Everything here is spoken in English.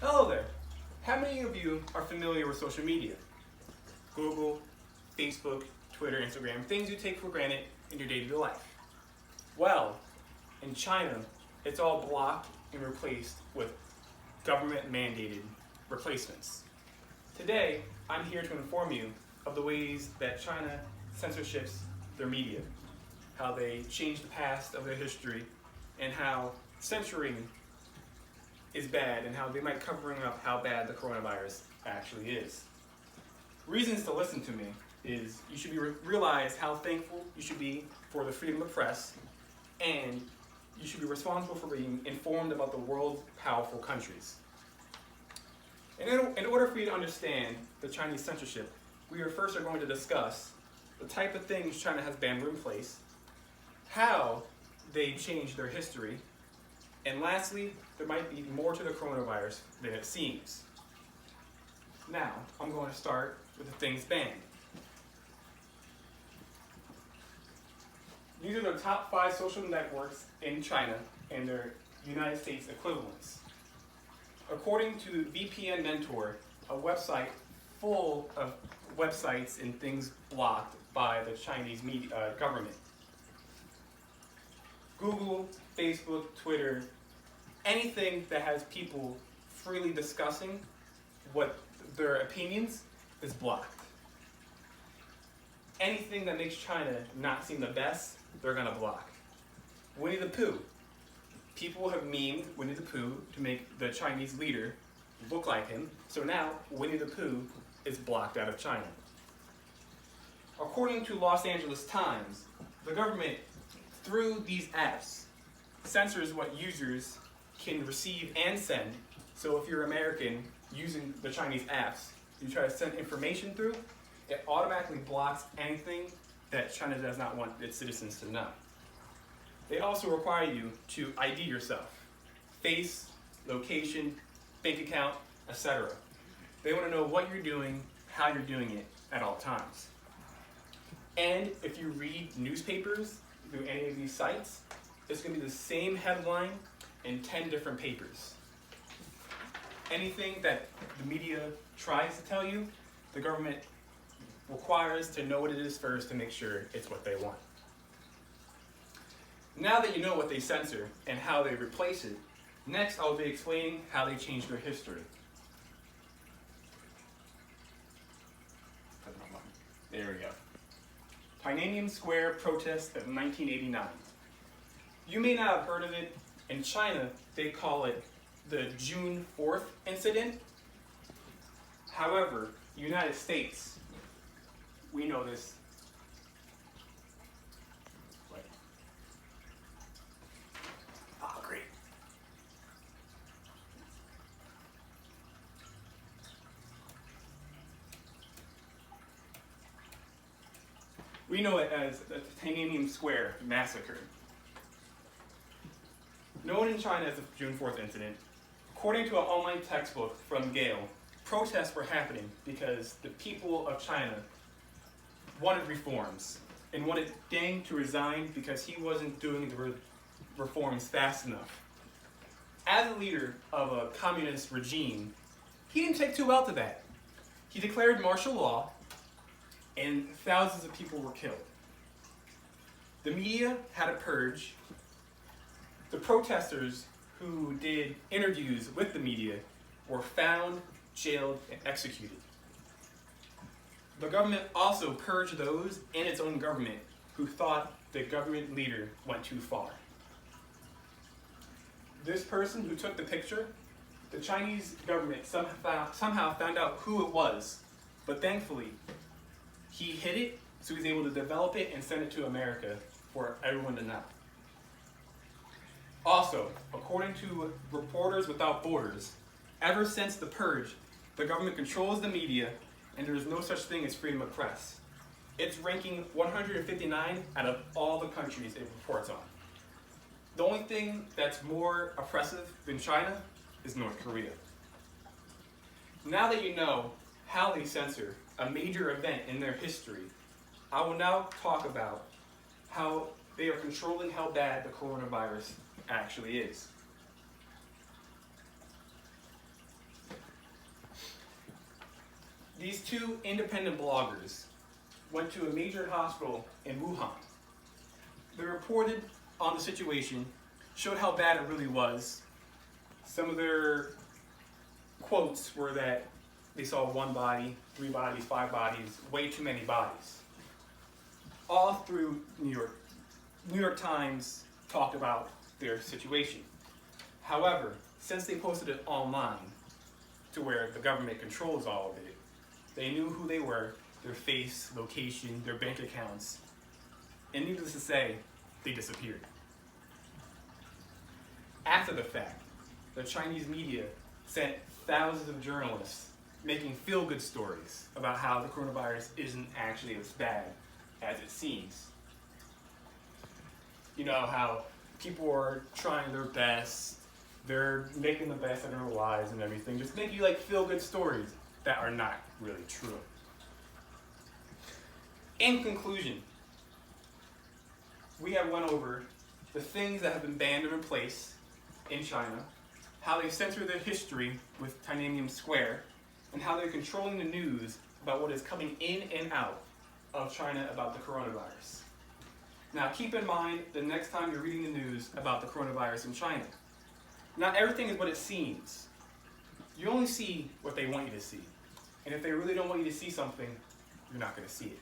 Hello there. How many of you are familiar with social media? Google, Facebook, Twitter, Instagram, things you take for granted in your day-to-day life. Well, in China, it's all blocked and replaced with government-mandated replacements. Today, I'm here to inform you of the ways that China censorships their media, how they change the past of their history, and how censoring is bad and how they might covering up how bad the coronavirus actually is. Reasons to listen to me is you should realize how thankful you should be for the freedom of press, and you should be responsible for being informed about the world's powerful countries. In order for you to understand the Chinese censorship, we first are going to discuss the type of things China has banned in place, how they changed their history, and lastly, there might be more to the coronavirus than it seems. Now, I'm going to start with the things banned. These are the top 5 social networks in China and their United States equivalents. According to VPN Mentor, a website full of websites and things blocked by the Chinese government. Google, Facebook, Twitter, anything that has people freely discussing what their opinions is blocked. Anything that makes China not seem the best, they're gonna block. Winnie the Pooh. People have memed Winnie the Pooh to make the Chinese leader look like him, so now Winnie the Pooh is blocked out of China. According to Los Angeles Times, the government, through these apps, censors what users can receive and send. So if you're American using the Chinese apps, you try to send information through, it automatically blocks anything that China does not want its citizens to know. They also require you to ID yourself, face, location, bank account, etc. They want to know what you're doing, how you're doing it at all times. And if you read newspapers through any of these sites, it's going to be the same headline in 10 different papers. Anything that the media tries to tell you, the government requires to know what it is first to make sure it's what they want. Now that you know what they censor and how they replace it, next I'll be explaining how they changed their history. There we go. Tiananmen Square protest of 1989. You may not have heard of it. In China, they call it the June 4th incident. However, United States, we know this. Oh, great. We know it as the Tiananmen Square massacre. Known in China as the June 4th incident, according to an online textbook from Gale, protests were happening because the people of China wanted reforms and wanted Deng to resign because he wasn't doing the reforms fast enough. As a leader of a communist regime, he didn't take too well to that. He declared martial law and thousands of people were killed. The media had a purge. The protesters who did interviews with the media were found, jailed, and executed. The government also purged those in its own government who thought the government leader went too far. This person who took the picture, the Chinese government somehow found out who it was, but thankfully, he hid it, so he was able to develop it and send it to America for everyone to know. Also, according to Reporters Without Borders, ever since the purge, the government controls the media and there is no such thing as freedom of press. It's ranking 159 out of all the countries it reports on. The only thing that's more oppressive than China is North Korea. Now that you know how they censor a major event in their history, I will now talk about how they are controlling how bad the coronavirus actually is. These two independent bloggers went to a major hospital in Wuhan. They reported on the situation, showed how bad it really was. Some of their quotes were that they saw 1 body, 3 bodies, 5 bodies, way too many bodies. All through New York. New York Times talked about their situation. However, since they posted it online to where the government controls all of it, they knew who they were, their face, location, their bank accounts, and needless to say, they disappeared. After the fact, the Chinese media sent thousands of journalists making feel-good stories about how the coronavirus isn't actually as bad as it seems. You know, how people are trying their best, they're making the best of their lives and everything, just make you like feel-good stories that are not really true. In conclusion, we have went over the things that have been banned or replaced in China, how they censor their history with Tiananmen Square, and how they're controlling the news about what is coming in and out of China about the coronavirus. Now keep in mind the next time you're reading the news about the coronavirus in China, not everything is what it seems. You only see what they want you to see. And if they really don't want you to see something, you're not going to see it.